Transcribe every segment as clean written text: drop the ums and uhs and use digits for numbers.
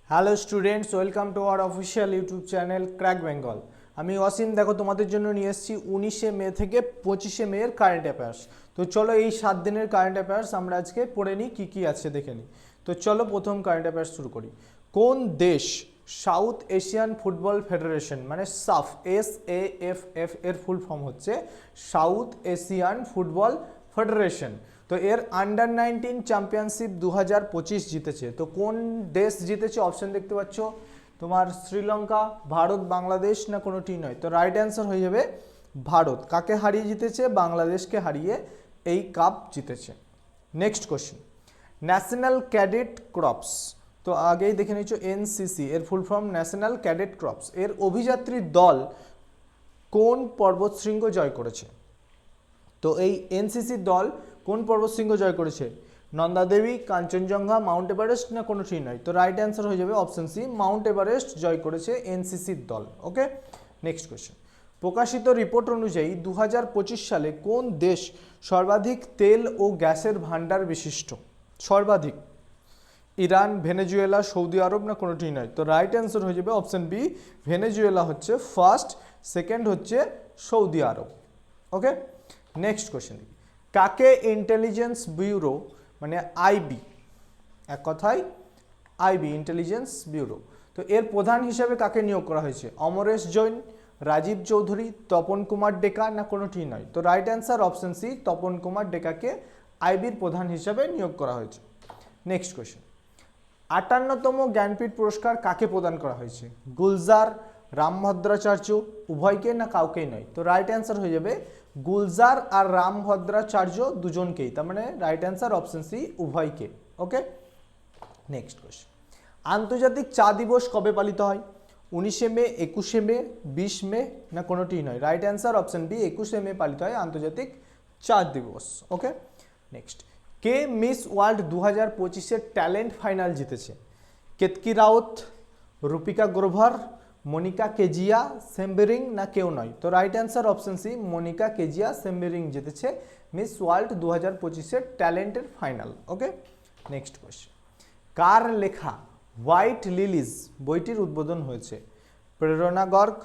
Hello students, welcome to our official YouTube channel crack Bengal. আমি অসীম, দেখো তোমাদের জন্য নিয়ে এসেছি 19শে মে থেকে 25শে মের কারেন্ট অ্যাফেয়ার্স। তো চলো এই 7 দিনের কারেন্ট অ্যাফেয়ার্স আমরা আজকে পড়ে নিই, কী কী আছে দেখে নিই। তো চলো প্রথম কারেন্ট অ্যাফেয়ার্স শুরু করি। কোন দেশ সাউথ এশিয়ান ফুটবল ফেডারেশন মানে সাফ SAFF এর ফুল ফর্ম হচ্ছে সাউথ এশিয়ান ফুটবল ফেডারেশন, তো এর আন্ডার 19 চ্যাম্পিয়নশিপ 2025 জিতেছে। তো কোন দেশ জিতেছে? অপশন দেখতে পাচ্ছ তোমার, শ্রীলঙ্কা, ভারত, বাংলাদেশ না কোনোটি নয়। তো রাইট অ্যান্সার হয়ে যাবে ভারত। কাকে হারিয়ে জিতেছে? বাংলাদেশকে হারিয়ে এই কাপ জিতেছে। Next question, national cadet crops, তো আগেই দেখে নিচ্ছ NCC এর full form national cadet crops, এর অভিযাত্রী দল কোন পর্বতশৃঙ্গ জয় করেছে? তো এই NCC দল কোন পর্বতশৃঙ্গ জয় করেছে? নন্দা দেবী, কাঞ্চনজঙ্ঘা, মাউন্ট এভারেস্ট না কোনোটি নয়। তো রাইট অ্যান্সার হয়ে যাবে অপশন সি, মাউন্ট এভারেস্ট জয় করেছে NCC দল। ওকে, নেক্সট কোয়েশ্চেন, প্রকাশিত রিপোর্ট অনুযায়ী 2025 সালে কোন দেশ সর্বাধিক তেল ও গ্যাসের ভাণ্ডার বিশিষ্ট? সর্বাধিক ইরান, ভেনেজুয়েলা, সৌদি আরব না কোনোটি নয়। তো রাইট অ্যান্সার হয়ে যাবে অপশন বি, ভেনেজুয়েলা হচ্ছে ফার্স্ট, সেকেন্ড হচ্ছে সৌদি আরব। ওকে, নেক্সট কোয়েশ্চেন, কাকে ইন্টেলিজেন্স ব্যুরো মানে আইবি, এক কথায় আইবি ইন্টেলিজেন্স ব্যুরো, তো এর প্রধান হিসেবে কাকে নিয়োগ করা হয়েছে? অমরেশ জৈন, রাজীব চৌধুরী, তপন কুমার ডেকা না কোনোটি নয়। তো right answer option C, Tapan Kumar ডেকাকে আইবির প্রধান হিসেবে নিয়োগ করা হয়েছে। নেক্সট কোয়েশ্চেন, 58তম জ্ঞানপীঠ পুরস্কার কাকে প্রদান করা হয়েছে? গুলজার, রামভদ্রাচার্য, উভয়কে না কাউকেই নয়। তো রাইট অ্যান্সার হয়ে যাবে গুলজার আর রামভদ্রাচার্য দুজনকেই, তার মানে রাইট অ্যান্সার অপশন সি, উভয়কে। ওকে, নেক্সট কোয়েশ্চেন, আন্তর্জাতিক চা দিবস কবে পালিত হয়? 19শে মে, 21শে মে, 20 মে না কোনোটি নয়। রাইট অ্যান্সার অপশন বি, 21শে মে পালিত হয় আন্তর্জাতিক চা দিবস। ওকে, নেক্সট, কে মিস ওয়ার্ল্ড 2025-এর ট্যালেন্ট ফাইনাল জিতেছে? Ketaki Raut, Rupika Grover, Monika Kezia Sembiring না কেউ নয়। তো right answer option C, Monika Kezia Sembiring জিতেছে মিস ওয়ার্ল্ড 2025-এর ট্যালেন্টের ফাইনাল। ওকে, নেক্সট কোয়েশ্চেন, কার লেখা হোয়াইট লিলিজ বইটির উদ্বোধন হয়েছে? প্রেরণা গর্গ,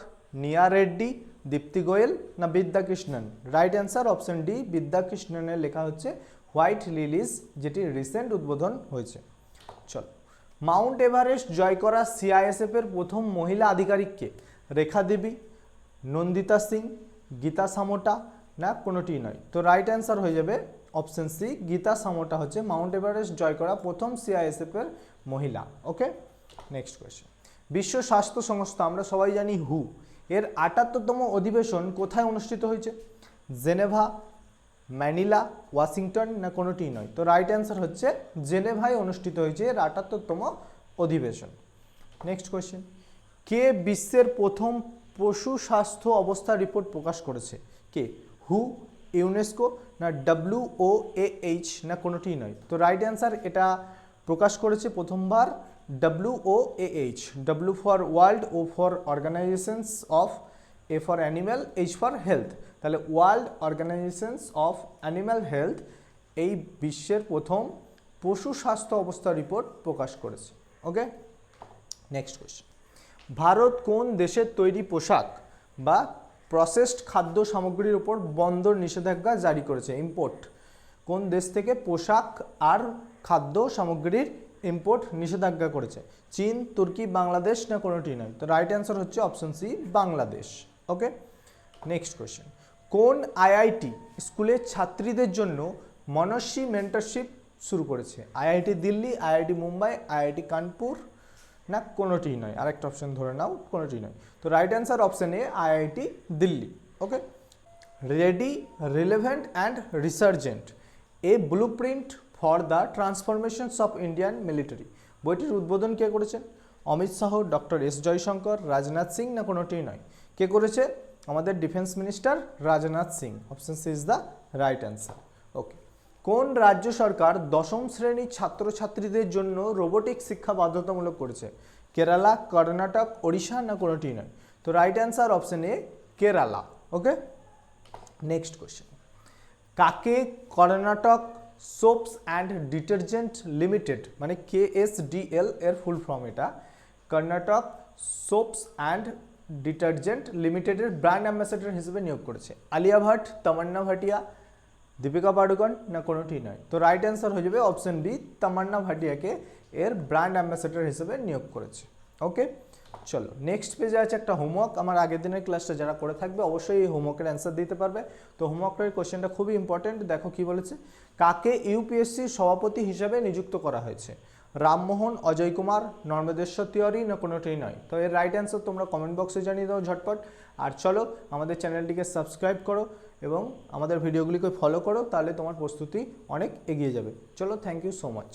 নিয়া রেড্ডি, দীপ্তি গোয়েল না বিদ্যাকৃষ্ণন। রাইট অ্যান্সার অপশন ডি, বিদ্যাকৃষ্ণনের লেখা হচ্ছে হোয়াইট লিলিজ, যেটি রিসেন্ট উদ্বোধন হয়েছে। চল, মাউন্ট এভারেস্ট জয় করা CISF এর প্রথম মহিলা আধিকারিককে? রেখা দেবী, নন্দিতা সিং, গীতা সামোটা না কোনোটি নয়। তো রাইট অ্যান্সার হয়ে যাবে অপশন সি, গীতা সামোটা হচ্ছে মাউন্ট এভারেস্ট জয় করা প্রথম CISF এর মহিলা। ওকে, নেক্সট কোয়েশ্চেন, বিশ্ব স্বাস্থ্য সংস্থা আমরা সবাই জানি হু, এর 78তম অধিবেশন কোথায় অনুষ্ঠিত হয়েছে? জেনেভা, ম্যানিলা, ওয়াশিংটন না কোনোটি নয়। তো রাইট অ্যান্সার হচ্ছে জেনেভায় অনুষ্ঠিত হয়েছে এর 78তম অধিবেশন। নেক্সট কোয়েশ্চেন, কে বিশ্বের প্রথম পশু স্বাস্থ্য অবস্থা রিপোর্ট প্রকাশ করেছে? কে? হু, ইউনেস্কো না WOAH না কোনোটি নয়। তো রাইট অ্যান্সার, এটা প্রকাশ করেছে প্রথমবার WOAH, W for world, O for organisations of, A for animal, H for health, তাহলে world organisations of animal health এই বিশ্বের প্রথম পশু স্বাস্থ্য অবস্থা রিপোর্ট প্রকাশ করেছে। ওকে, নেক্সট কোয়েশ্চেন, ভারত কোন দেশের তৈরি পোশাক বা প্রসেসড খাদ্য সামগ্রীর উপর বন্দর নিষেধাজ্ঞা জারি করেছে? ইম্পোর্ট কোন দেশ থেকে পোশাক আর খাদ্য সামগ্রীর ইম্পোর্ট নিষেধাজ্ঞা করেছে? চীন, তুর্কি, বাংলাদেশ না কোনোটি নয়। তো রাইট অ্যান্সার হচ্ছে অপশন সি, বাংলাদেশ। ওকে, নেক্সট কোয়েশ্চেন, কোন IIT স্কুলের ছাত্রীদের জন্য মনস্বী মেন্টরশিপ শুরু করেছে? IIT Delhi, IIT Mumbai, IIT Kanpur না কোনোটি নয়। আরেকটা অপশন ধরে নাও, কোনোটি নয়। তো right answer option A, IIT Delhi. Okay, ready, relevant and resurgent, a blueprint for the transformations of Indian military বইটির উদ্বোধন কে করেছেন? অমিত শাহ, ডক্টর S জয়শঙ্কর, রাজনাথ সিং না কোনোটি নয়। কে করেছে? আমাদের defence minister Rajnath Singh. Option C is the right answer. Okay, কোন রাজ্য সরকার 10ম শ্রেণীর ছাত্রছাত্রীদের জন্য রোবোটিক শিক্ষা বাধ্যতামূলক করেছে? কেরালা, কর্ণাটক, ওড়িশা না কোনোটি নয়। তো right answer option A, Kerala. Okay, next question, কাকে Karnataka soaps and detergent limited মানে KSDL এর ফুল ফর্ম এটা, কর্ণাটক সোপস অ্যান্ড ডিটারজেন্ট লিমিটেডের ব্র্যান্ড অ্যাম্বাসেডর হিসেবে নিয়োগ করেছে? আলিয়া ভাট, তামান্না ভাটিয়া, দীপিকা পাডুকোন না কোনোটি নয়। তো রাইট অ্যান্সার হয়ে যাবে অপশন বি, তামান্না ভাটিয়াকে এর ব্র্যান্ড অ্যাম্বাসেডর হিসেবে নিয়োগ করেছে। ওকে, চলো নেক্সট পেজে আছে একটা হোমওয়ার্ক। আমার আগের দিনের ক্লাসটা যারা করে থাকবে অবশ্যই এই হোমওয়ার্কের অ্যান্সার দিতে পারবে। তো হোমওয়ার্কের কোশ্চেনটা খুবই ইম্পর্টেন্ট, দেখো কি বলেছে। কাকে ইউপিএসসি সভাপতি হিসেবে নিযুক্ত করা হয়েছে? রামমোহন, অজয় কুমার, নর্মদেশ্বর তিওয়ারি না কোনোটাই নয়? তো এর রাইট অ্যান্সার তোমরা কমেন্ট বক্সে জানিয়ে দাও ঝটপট। আর চলো আমাদের চ্যানেলটিকে সাবস্ক্রাইব করো এবং আমাদের ভিডিওগুলিকে ফলো করো, তাহলে তোমার প্রস্তুতি অনেক এগিয়ে যাবে। চলো, থ্যাংক ইউ সো মাচ।